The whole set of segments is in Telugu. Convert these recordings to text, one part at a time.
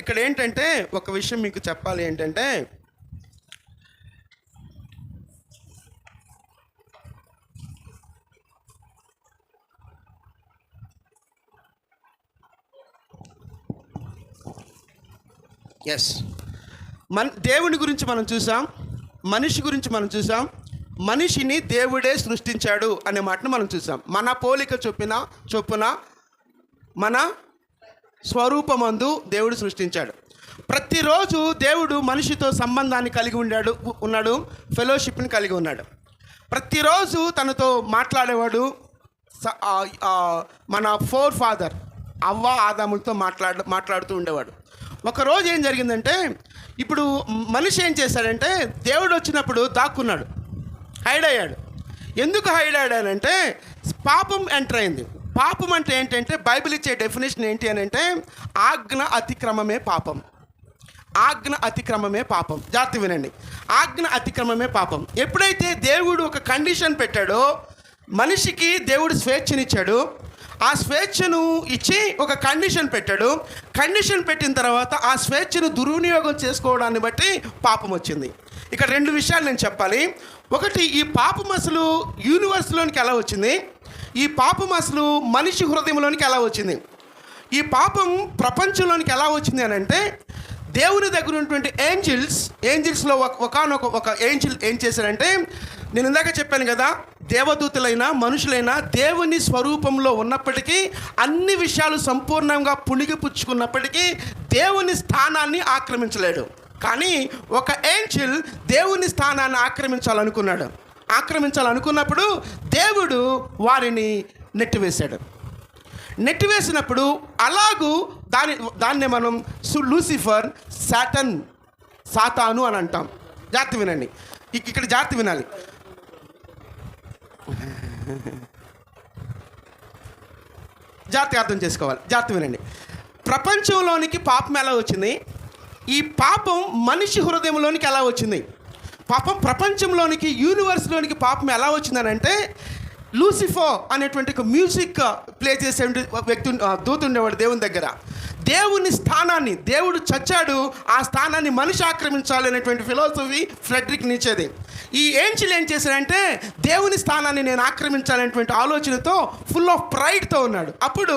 ఇక్కడ ఏంటంటే ఒక విషయం మీకు చెప్పాలి ఏంటంటే, ఎస్, దేవుని గురించి మనం చూసాం, మనిషి గురించి మనం చూసాం. మనిషిని దేవుడే సృష్టించాడు అనే మాటను మనం చూసాం. మన పోలిక చొప్పున మన స్వరూపమందు దేవుడు సృష్టించాడు. ప్రతిరోజు దేవుడు మనిషితో సంబంధాన్ని కలిగి ఉన్నాడు, ఫెలోషిప్ని కలిగి ఉన్నాడు. ప్రతిరోజు తనతో మాట్లాడేవాడు. మన ఫోర్ ఫాదర్ అవ్వ ఆదాములతో మాట్లాడుతూ ఉండేవాడు. ఒకరోజు ఏం జరిగిందంటే, ఇప్పుడు మనిషి ఏం చేశాడంటే, దేవుడు వచ్చినప్పుడు దాక్కున్నాడు, హైడ్ అయ్యాడు. ఎందుకు హైడ్ అయ్యాడంటే, పాపం ఎంటర్ అయింది. పాపం అంటే ఏంటంటే, బైబిల్ ఇచ్చే డెఫినేషన్ ఏంటి అని అంటే, ఆజ్ఞ అతిక్రమమే పాపం. ఆజ్ఞ అతిక్రమమే పాపం. జాగ్రత్త వినండి, ఆజ్ఞ అతిక్రమమే పాపం. ఎప్పుడైతే దేవుడు ఒక కండిషన్ పెట్టాడో, మనిషికి దేవుడు స్వేచ్ఛనిచ్చాడు. ఆ స్వేచ్ఛను ఇచ్చి ఒక కండిషన్ పెట్టాడు. కండిషన్ పెట్టిన తర్వాత ఆ స్వేచ్ఛను దుర్వినియోగం చేసుకోవడాన్ని బట్టి పాపం వచ్చింది. ఇక్కడ రెండు విషయాలు నేను చెప్పాలి. ఒకటి, ఈ పాపం అసలు యూనివర్స్లోనికి ఎలా వచ్చింది, ఈ పాపం అసలు మనిషి హృదయంలోనికి ఎలా వచ్చింది, ఈ పాపం ప్రపంచంలోనికి ఎలా వచ్చింది అని అంటే, దేవుని దగ్గర ఉన్నటువంటి ఏంజిల్స్లో ఒక ఏంజిల్ ఏం చేశారంటే, నేను ఇందాక చెప్పాను కదా, దేవదూతలైనా మనుషులైనా దేవుని స్వరూపంలో ఉన్నప్పటికీ, అన్ని విషయాలు సంపూర్ణంగా పుణిగిపుచ్చుకున్నప్పటికీ దేవుని స్థానాన్ని ఆక్రమించలేడు. కానీ ఒక ఏంజిల్ దేవుని స్థానాన్ని ఆక్రమించాలనుకున్నప్పుడు దేవుడు వారిని నెట్టివేసినప్పుడు అలాగూ దాన్నే మనం లూసిఫర్, సాతాను అని అంటాం. జాగ్రత్త వినండి, ఇక్కడ జాగ్రత్త వినాలి. జాగ్రత్తగా అర్థం చేసుకోవాలి, జాగ్రత్త వినండి. ప్రపంచంలోనికి పాపం ఎలా వచ్చింది, ఈ పాపం మనిషి హృదయంలోనికి ఎలా వచ్చింది, పాపం ప్రపంచంలోనికి యూనివర్స్లోనికి పాపం ఎలా వచ్చిందని అంటే, లూసిఫర్ అనేటువంటి ఒక మ్యూజిక్ ప్లే చేసే దూత ఉండేవాడు దేవుని దగ్గర. దేవుని స్థానాన్ని, దేవుడు చచ్చాడు, ఆ స్థానాన్ని మనిషి ఆక్రమించాలి అనేటువంటి ఫిలాసఫీ ఫ్రెడరిక్ నీచేది. ఈ ఏంజిల్ ఏం చేశాడంటే, దేవుని స్థానాన్ని నేను ఆక్రమించాలనేటువంటి ఆలోచనతో ఫుల్ ఆఫ్ ప్రైడ్తో ఉన్నాడు. అప్పుడు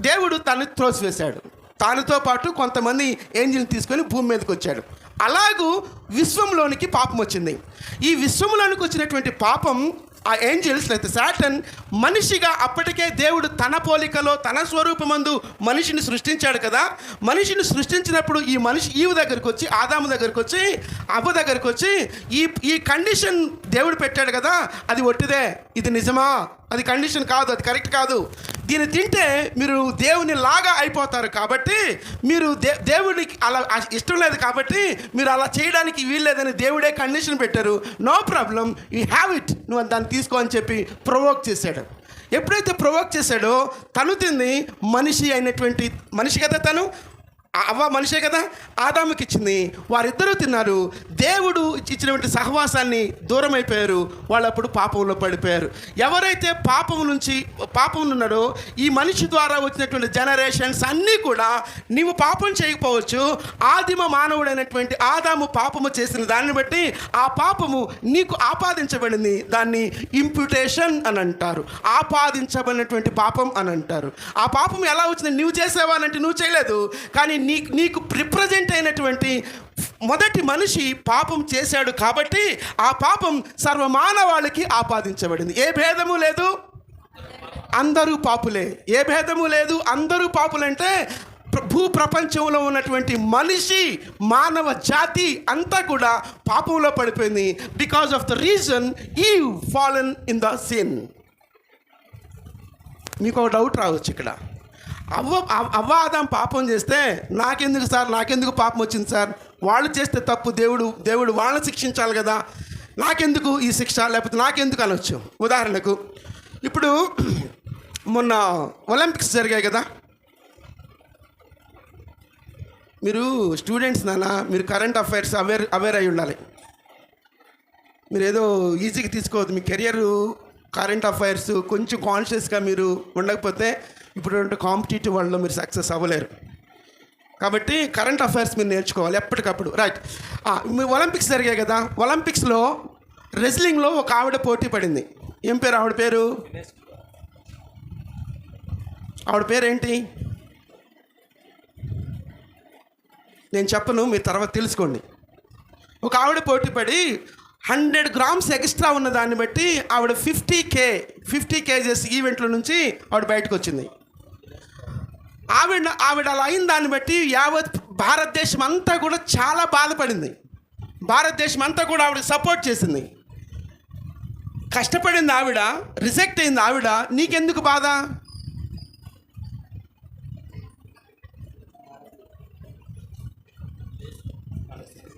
దేవుడు తను త్రోసివేశాడు. తనతో పాటు కొంతమంది ఏంజిల్ని తీసుకొని భూమి మీదకి వచ్చాడు. అలాగూ విశ్వంలోనికి పాపం వచ్చింది. ఈ విశ్వంలోనికి వచ్చినటువంటి పాపం, ఆ ఏంజిల్స్ లేదా సాటన్ మనిషిగా అప్పటికే దేవుడు తన పోలికలో తన స్వరూపమందు మనిషిని సృష్టించాడు కదా. మనిషిని సృష్టించినప్పుడు ఈ మనిషి ఈవు దగ్గరికి వచ్చి, ఆదాము దగ్గరికి వచ్చి, అవ్వ దగ్గరికి వచ్చి ఈ కండిషన్ దేవుడు పెట్టాడు కదా, అది ఒట్టిదే, ఇది నిజమా, అది కండిషన్ కాదు, అది కరెక్ట్ కాదు, దీన్ని తింటే మీరు దేవుని లాగా అయిపోతారు, కాబట్టి మీరు దేవుడికి అలా ఇష్టం లేదు, కాబట్టి మీరు అలా చేయడానికి వీల్లేదని దేవుడే కండిషన్ పెట్టారు. No problem, you have it, నువ్వు దాన్ని తీసుకో అని చెప్పి ప్రొవోక్ చేశాడు. ఎప్పుడైతే ప్రొవోక్ చేశాడో, తను తింది మనిషి కదా, తను అవ్వ మనిషే కదా, ఆదాముకి ఇచ్చింది, వారిద్దరూ తిన్నారు. దేవుడు ఇచ్చినటువంటి సహవాసాన్ని దూరం అయిపోయారు. వాళ్ళు అప్పుడు పాపంలో పడిపోయారు. ఎవరైతే పాపం ఉన్నాడో, ఈ మనిషి ద్వారా వచ్చినటువంటి జనరేషన్స్ అన్నీ కూడా, నీవు పాపం చేయకపోవచ్చు, ఆదిమ మానవుడైనటువంటి ఆదాము పాపము చేసిన దాన్ని బట్టి ఆ పాపము నీకు ఆపాదించబడింది. దాన్ని ఇంప్యూటేషన్ అని అంటారు, ఆపాదించబడినటువంటి పాపం అని అంటారు. ఆ పాపం ఎలా వచ్చింది, నువ్వు చేసావా అంటే నువ్వు చేయలేదు, కానీ నీకు రిప్రజెంట్ అయినటువంటి మొదటి మనిషి పాపం చేశాడు, కాబట్టి ఆ పాపం సర్వమానవాళికి ఆపాదించబడింది. ఏ భేదము లేదు, అందరూ పాపులే. ఏ భేదము లేదు, అందరూ పాపులంటే భూ ప్రపంచంలో ఉన్నటువంటి మనిషి, మానవ జాతి అంతా కూడా పాపంలో పడిపోయింది. Because of the reason eve fallen in the sin. మీకు ఒక డౌట్ రావచ్చు ఇక్కడ, అవ్వ ఆదాం పాపం చేస్తే నాకెందుకు పాపం వచ్చింది సార్, వాళ్ళు చేస్తే తప్పు, దేవుడు వాళ్ళని శిక్షించాలి కదా, నాకెందుకు ఈ శిక్ష, లేకపోతే నాకెందుకు అనొచ్చు. ఉదాహరణకు ఇప్పుడు మొన్న ఒలింపిక్స్ జరిగాయి కదా, మీరు స్టూడెంట్స్ మీరు కరెంట్ అఫైర్స్ అవేర్ అయి ఉండాలి. మీరు ఏదో ఈజీగా తీసుకోవద్దు. మీ కెరియర్ కరెంట్ అఫైర్స్ కొంచెం కాన్షియస్గా మీరు ఉండకపోతే ఇప్పుడు కాంపిటేటివ్ వరల్డ్లో మీరు సక్సెస్ అవ్వలేరు. కాబట్టి కరెంట్ అఫైర్స్ మీరు నేర్చుకోవాలి ఎప్పటికప్పుడు. రైట్. ఒలింపిక్స్ జరిగాయి కదా, ఒలింపిక్స్లో రెజ్లింగ్లో ఒక ఆవిడ పోటీ పడింది. ఏం పేరు ఆవిడ పేరు? ఆవిడ పేరేంటి? నేను చెప్పను, మీరు తర్వాత తెలుసుకోండి. ఒక ఆవిడ పోటీ పడి 100 గ్రామ్స్ ఎక్స్ట్రా ఉన్న దాన్ని బట్టి ఆవిడ 50 కేజెస్ ఈవెంట్ల నుంచి ఆవిడ బయటకు వచ్చింది. ఆవిడ అలా అయిన దాన్ని బట్టి యావత్ భారతదేశం అంతా కూడా చాలా బాధపడింది. భారతదేశం అంతా కూడా ఆవిడ సపోర్ట్ చేసింది. కష్టపడింది ఆవిడ, రిజెక్ట్ అయింది ఆవిడ. నీకెందుకు బాధ?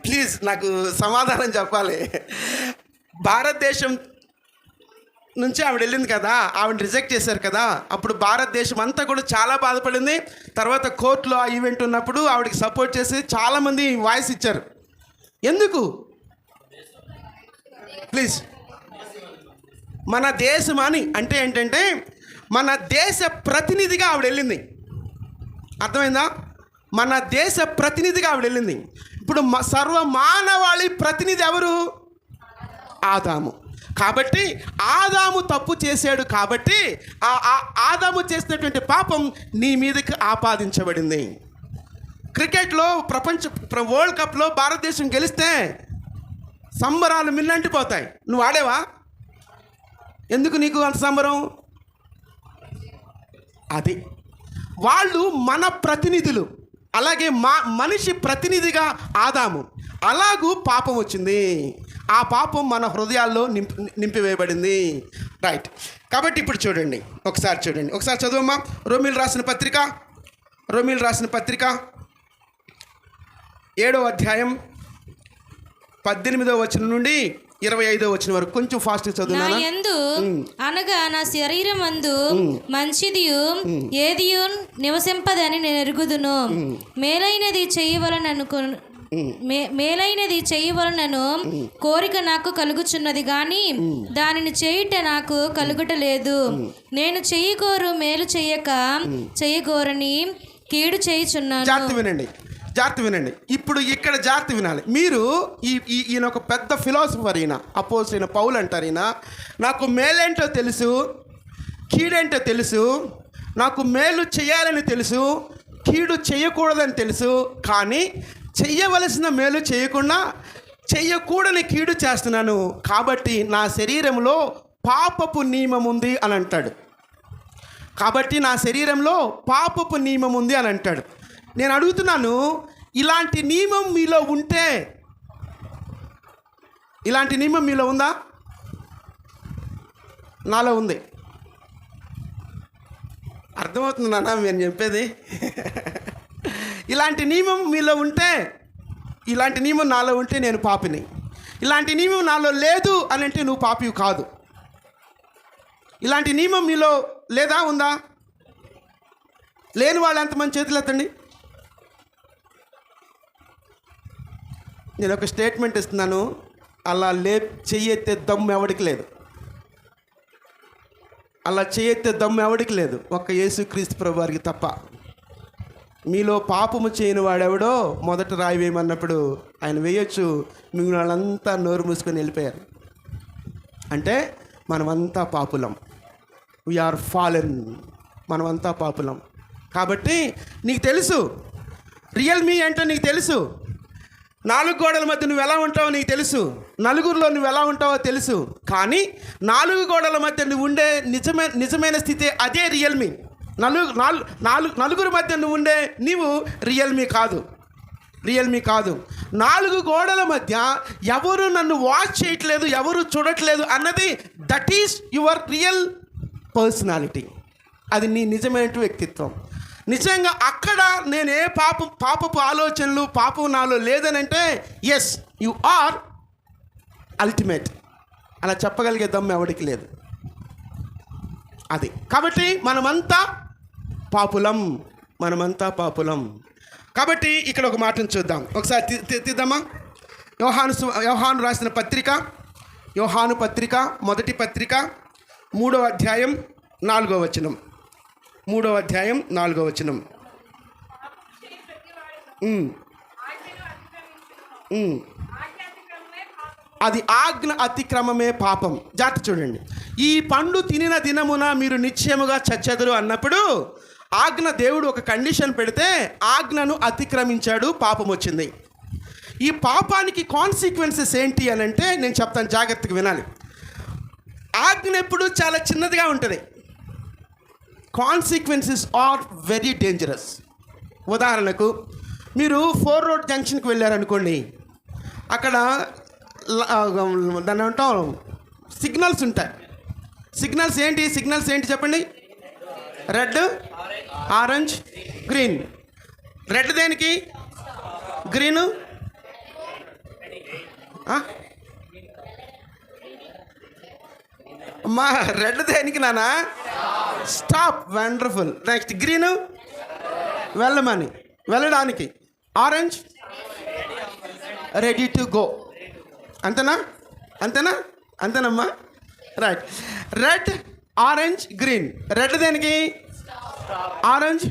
ప్లీజ్ నాకు సమాధానం చెప్పాలి. భారతదేశం నుంచి ఆవిడ వెళ్ళింది కదా, ఆవిడ రిజెక్ట్ చేశారు కదా, అప్పుడు భారతదేశం అంతా కూడా చాలా బాధపడింది. తర్వాత కోర్టులో ఆ ఈవెంట్ ఉన్నప్పుడు ఆవిడకి సపోర్ట్ చేసి చాలామంది వాయిస్ ఇచ్చారు. ఎందుకు? ప్లీజ్. మన దేశం అని అంటే ఏంటంటే మన దేశ ప్రతినిధిగా ఆవిడ వెళ్ళింది. అర్థమైందా? మన దేశ ప్రతినిధిగా ఆవిడ వెళ్ళింది. ఇప్పుడు సర్వ మానవాళి ప్రతినిధి ఎవరు? ఆదాము. కాబట్టి ఆదాము తప్పు చేశాడు కాబట్టి ఆదాము చేసినటువంటి పాపం నీ మీదకి ఆపాదించబడింది. క్రికెట్లో వరల్డ్ కప్లో భారతదేశం గెలిస్తే సంబరాలు మిన్నంటిపోతాయి. నువ్వు ఆడేవా? ఎందుకు నీకు అంత సంబరం? అది వాళ్ళు మన ప్రతినిధులు. అలాగే మనిషి ప్రతినిధిగా ఆదాము. అలాగూ పాపం వచ్చింది. ఆ పాపం మన హృదయాల్లో నింపివేయబడింది. రైట్. కాబట్టి ఇప్పుడు చూడండి, ఒకసారి చదువమ్మా. రోమీలు రాసిన పత్రిక 7వ అధ్యాయం 18వ వచనం నుండి 25వ వచనం వరకు కొంచెం ఫాస్ట్ చదువునా. అనగా నా శరీరమందు మంచిదియు ఏదియు నివసింపదని నేను ఎరుగుదును. మేలైనది చేయవలనను కోరిక నాకు కలుగుచున్నది గాని దానిని చేయుట నాకు కలుగుట లేదు. నేను చేయగోరు మేలు చేయగోరని కీడు చేయుచున్నాను. జాగ్రత్త వినండి. ఇప్పుడు ఇక్కడ జాగ్రత్త వినాలి. మీరు ఈయన ఒక పెద్ద ఫిలాసఫర్, ఈయన అపోజిట్ పౌలు అంటారు. ఈయన నాకు మేలేంటో తెలుసు, కీడేంటో తెలుసు, నాకు మేలు చేయాలని తెలుసు, కీడు చేయకూడదని తెలుసు, కానీ చెయ్యవలసిన మేలు చేయకుండా చెయ్యకూడని కీడు చేస్తున్నాను. కాబట్టి నా శరీరంలో పాపపు నియమం ఉంది అని అంటాడు. నేను అడుగుతున్నాను, ఇలాంటి నియమం మీలో ఉంటే, ఇలాంటి నియమం మీలో ఉందా? నాలో ఉంది. అర్థమవుతుంది నాన్న నేను చెప్పేది? ఇలాంటి నియమం మీలో ఉంటే, ఇలాంటి నియమం నాలో ఉంటే నేను పాపిని. ఇలాంటి నియమం నాలో లేదు అని అంటే నువ్వు పాపివి కాదు. ఇలాంటి నియమం మీలో లేదా? ఉందా? లేని వాళ్ళు ఎంతమంది చేతులు ఎత్తండి. నేను ఒక స్టేట్మెంట్ ఇస్తున్నాను, అలా చెయ్యెత్తే దమ్ము ఎవడికి లేదు. ఒక్క యేసుక్రీస్తు ప్రభు వారికి తప్ప. మీలో పాపము చేయని వాడెవడో మొదట రాయి వేయమన్నప్పుడు ఆయన వేయొచ్చు, మిగిలిన వాళ్ళంతా నోరు మూసుకొని వెళ్ళిపోయారు. అంటే మనమంతా పాపులం. We are fallen. మనమంతా పాపులం. కాబట్టి నీకు తెలుసు, రియల్ మీ అంటే నీకు తెలుసు. 4 గోడల మధ్య నువ్వు ఎలా ఉంటావో నీకు తెలుసు. నలుగురిలో నువ్వు ఎలా ఉంటావో తెలుసు. కానీ 4 గోడల మధ్య నువ్వు ఉండే నిజమైన స్థితి అదే రియల్మీ. నలుగురి మధ్య నువ్వు ఉండే నీవు రియల్మీ కాదు. 4 గోడల మధ్య ఎవరు నన్ను వాచ్ చేయట్లేదు, ఎవరు చూడట్లేదు అన్నది that is your real personality. అది నీ నిజమైన వ్యక్తిత్వం. నిజంగా అక్కడ నేను ఏ పాపపు ఆలోచనలు, పాపం నాలో లేదనంటే ఎస్ యు ఆర్ అల్టిమేట్. అలా చెప్పగలిగే దమ్ము ఎవరికి లేదు. అది కాబట్టి మనమంతా పాపులం. కాబట్టి ఇక్కడ ఒక మాటను చూద్దాం. ఒకసారి తీద్దామా? యోహాను రాసిన పత్రిక, యోహాను పత్రిక మొదటి పత్రిక 3వ అధ్యాయం 4వ వచనం. 3వ అధ్యాయం 4వ వచనం. అది ఆజ్ఞ అతిక్రమమే పాపం. జాగ్రత్త చూడండి. ఈ పండు తినిన దినమున మీరు నిశ్చయముగా చచ్చెదరు అన్నప్పుడు ఆజ్ఞ దేవుడు ఒక కండిషన్ పెడితే ఆజ్ఞను అతిక్రమించాడు, పాపం వచ్చింది. ఈ పాపానికి కాన్సిక్వెన్సెస్ ఏంటి అని అంటే నేను చెప్తాను, జాగ్రత్తగా వినాలి. ఆజ్ఞ ఎప్పుడు చాలా చిన్నదిగా ఉంటుంది. Consequences are very dangerous. ఉదాహరణకు మీరు 4 రోడ్ జంక్షన్కి వెళ్ళారనుకోండి, అక్కడ దాన్ని అంటాం సిగ్నల్స్ ఉంటాయి. సిగ్నల్స్ ఏంటి చెప్పండి? Red, orange, green. రెడ్ దేనికి? గ్రీను అమ్మా, రెడ్ దేనికి నానా? స్టాప్. వండర్ఫుల్. నెక్స్ట్ గ్రీను వెళ్ళడానికి. Orange ready to go. అంతేనమ్మా? Right. Red, orange, green. Red దేనికి? Orange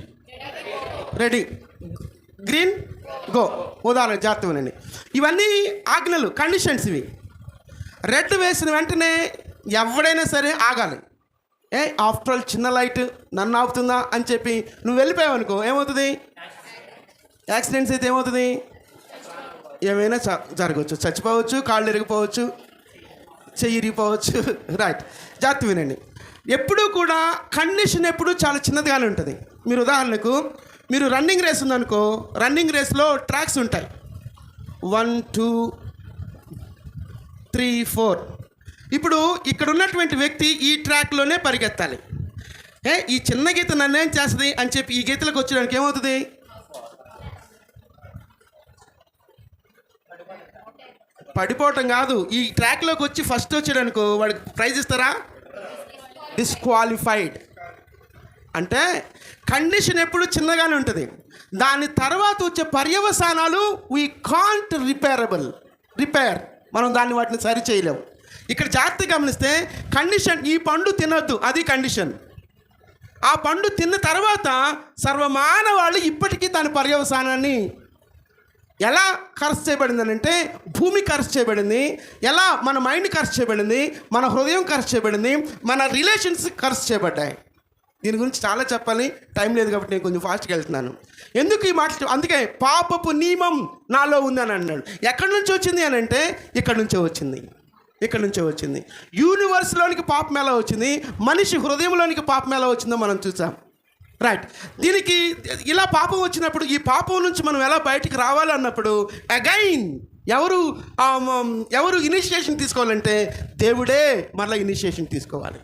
ready, green go. ఉదాహరణ జాగ్రత్త వినండి. ఇవన్నీ ఆజ్ఞలు, కండిషన్స్ ఇవి. రెడ్ వేసిన వెంటనే ఎవడైనా సరే ఆగాలి. ఆఫ్టర్ ఆల్ చిన్న లైట్ నన్ను ఆపుతుందా అని చెప్పి నువ్వు వెళ్ళిపోయావు అనుకో, ఏమవుతుంది? యాక్సిడెంట్స్ అయితే ఏమవుతుంది? ఏమైనా జరగవచ్చు. చచ్చిపోవచ్చు, కాళ్ళు ఇరిగిపోవచ్చు, చెయ్యి ఇరిగిపోవచ్చు. రైట్. జాగ్రత్త వినండి. ఎప్పుడూ కూడా కండిషన్ ఎప్పుడు చాలా చిన్నదిగానే ఉంటుంది. మీరు ఉదాహరణకు మీరు రన్నింగ్ రేస్ ఉందనుకో, రన్నింగ్ రేస్లో ట్రాక్స్ ఉంటాయి. 1, 2, 3, 4. ఇప్పుడు ఇక్కడ ఉన్నటువంటి వ్యక్తి ఈ ట్రాక్లోనే పరిగెత్తాలి. ఈ చిన్న గీత నన్నేం చేస్తుంది అని చెప్పి ఈ గీతలకు వచ్చేయడానికి ఏమవుతుంది? పడిపోవటం కాదు. ఈ ట్రాక్లోకి వచ్చి ఫస్ట్ వచ్చాడనుకో వాడికి ప్రైజ్ ఇస్తారా? డిస్క్వాలిఫైడ్. అంటే కండిషన్ ఎప్పుడు చిన్నగానే ఉంటుంది. దాని తర్వాత వచ్చే పర్యవసానాలు వీ కాంట్ రిపేర్. మనం వాటిని సరి చేయలేము. ఇక్కడ జాగ్రత్తగా గమనిస్తే కండిషన్, ఈ పండు తినొద్దు, అది కండిషన్. ఆ పండు తిన్న తర్వాత సర్వమానవాళ్ళు ఇప్పటికీ దాని పర్యవసానాన్ని ఎలా ఖర్చు చేయబడిందనంటే, భూమి ఖర్చు చేయబడింది, ఎలా మన మైండ్ ఖర్చు చేయబడింది, మన హృదయం ఖర్చు చేయబడింది, మన రిలేషన్స్ ఖర్చు చేయబడ్డాయి. దీని గురించి చాలా చెప్పాలి, టైం లేదు కాబట్టి నేను కొంచెం ఫాస్ట్గా వెళ్తున్నాను. ఎందుకు ఈ మాట? అందుకే పాపపు నియమం నాలో ఉందని అన్నాడు. ఎక్కడి నుంచి వచ్చింది అని అంటే ఇక్కడ నుంచే వచ్చింది. యూనివర్స్లోనికి పాపం ఎలా వచ్చింది, మనిషి హృదయంలోనికి పాపం ఎలా వచ్చిందో మనం చూసాం. రైట్. దీనికి ఇలా పాపం వచ్చినప్పుడు ఈ పాపం నుంచి మనం ఎలా బయటికి రావాలన్నప్పుడు అగైన్ ఎవరు ఇనిషియేషన్ తీసుకోవాలంటే దేవుడే మరలా ఇనిషియేషన్ తీసుకోవాలి.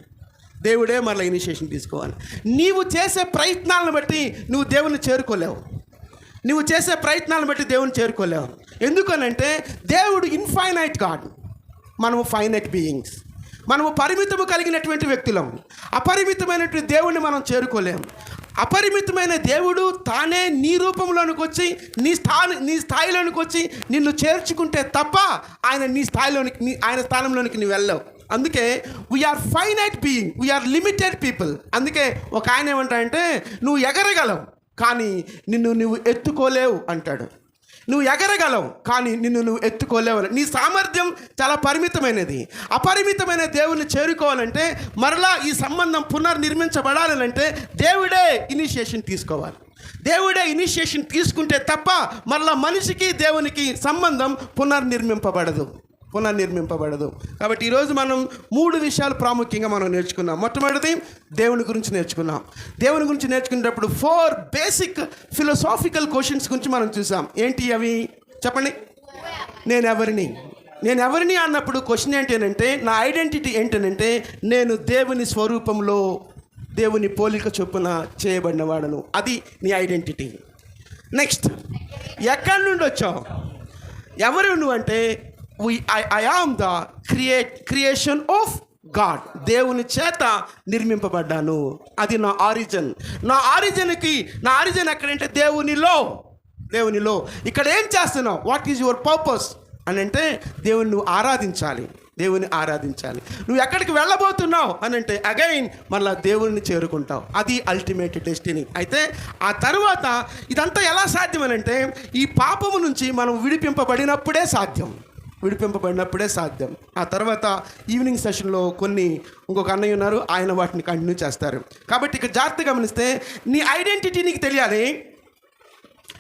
నీవు చేసే ప్రయత్నాలను బట్టి నువ్వు దేవుని చేరుకోలేవు. ఎందుకనంటే దేవుడు ఇన్ఫైనైట్ గాడ్, మనము ఫైనైట్ బీయింగ్స్. మనము పరిమితము కలిగినటువంటి వ్యక్తులం. అపరిమితమైనటువంటి దేవుణ్ణి మనం చేరుకోలేము. అపరిమితమైన దేవుడు తానే నీ రూపంలోనికి వచ్చి నీ స్థాయిలోనికి వచ్చి నిన్ను చేర్చుకుంటే తప్ప ఆయన స్థానంలోనికి నువ్వు వెళ్ళవు. అందుకే we are finite being, we are limited people. అందుకే ఒక ఆయన ఏమంటాడంటే, నువ్వు ఎగరగలవు కానీ నువ్వు ఎత్తుకోలేవు అంటాడు. నువ్వు ఎగరగలవు కానీ నువ్వు ఎత్తుకోలేవు. నీ సామర్థ్యం చాలా పరిమితమైనది. అపరిమితమైన దేవుని చేరుకోవాలంటే, మరలా ఈ సంబంధం పునర్నిర్మించబడాలంటే దేవుడే ఇనిషియేషన్ తీసుకోవాలి. దేవుడే ఇనిషియేషన్ తీసుకుంటే తప్ప మరలా మనిషికి దేవునికి సంబంధం పునర్నిర్మింపబడదు. కాబట్టి ఈరోజు మనం 3 విషయాలు ప్రాముఖ్యంగా మనం నేర్చుకున్నాం. మొట్టమొదటిది దేవుని గురించి నేర్చుకునేటప్పుడు 4 బేసిక్ ఫిలాసాఫికల్ క్వశ్చన్స్ గురించి మనం చూసాం. ఏంటి అవి చెప్పండి? నేను ఎవరిని అన్నప్పుడు క్వశ్చన్ ఏంటంటే, నా ఐడెంటిటీ ఏంటంటే, నేను దేవుని స్వరూపంలో దేవుని పోలిక చొప్పున చేయబడిన వాడను. అది నీ ఐడెంటిటీ. నెక్స్ట్, ఎక్కడి నుండి వచ్చావు? ఎవరు నువ్వు అంటే, I am the creation of God. దేవుని చేత నిర్మింపబడ్డాను. అది నా ఆరిజిన్. నా ఆరిజిన్ ఎక్కడంటే దేవునిలో. ఇక్కడ ఏం చేస్తున్నావు? వాట్ ఈజ్ యువర్ పర్పస్ అని అంటే, దేవుని నువ్వు ఆరాధించాలి. దేవుని ఆరాధించాలి. నువ్వు ఎక్కడికి వెళ్ళబోతున్నావు అని అంటే అగైన్ మళ్ళీ దేవుడిని చేరుకుంటావు. అది అల్టిమేట్ డెస్టినీ. అయితే ఆ తర్వాత ఇదంతా ఎలా సాధ్యమనంటే ఈ పాపము నుంచి మనం విడిపింపబడినప్పుడే సాధ్యం. ఆ తర్వాత ఈవినింగ్ సెషన్లో ఇంకొక అన్నయ్య ఉన్నారు, ఆయన వాటిని కంటిన్యూ చేస్తారు. కాబట్టి ఇక్కడ జాగ్రత్తగా గమనిస్తే నీ ఐడెంటిటీ నీకు తెలియాలి,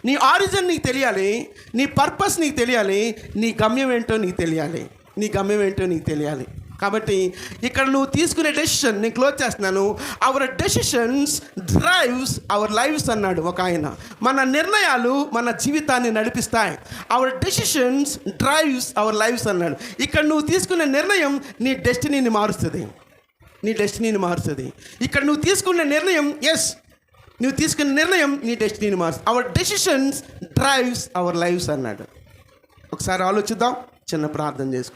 నీ ఆరిజిన్ నీకు తెలియాలి, నీ పర్పస్ నీకు తెలియాలి, నీ గమ్యం ఏంటో నీకు తెలియాలి. కాబట్టి ఇక్కడ నువ్వు తీసుకునే డెసిషన్, నేను క్లోజ్ చేస్తున్నాను, our decisions drives our lifes అన్నాడు ఒక ఆయన. మన నిర్ణయాలు మన జీవితాన్ని నడిపిస్తాయి. Our decisions drives our lifes అన్నాడు. ఇక్కడ నువ్వు తీసుకునే నిర్ణయం నీ డెస్టినీని మారుస్తుంది. ఇక్కడ నువ్వు తీసుకునే నిర్ణయం నీ డెస్టినీని మారుస్తుంది. Our decisions drives our lifes అన్నాడు. ఒకసారి ఆలోచిద్దాం, చిన్న ప్రార్థన చేసుకుందాం.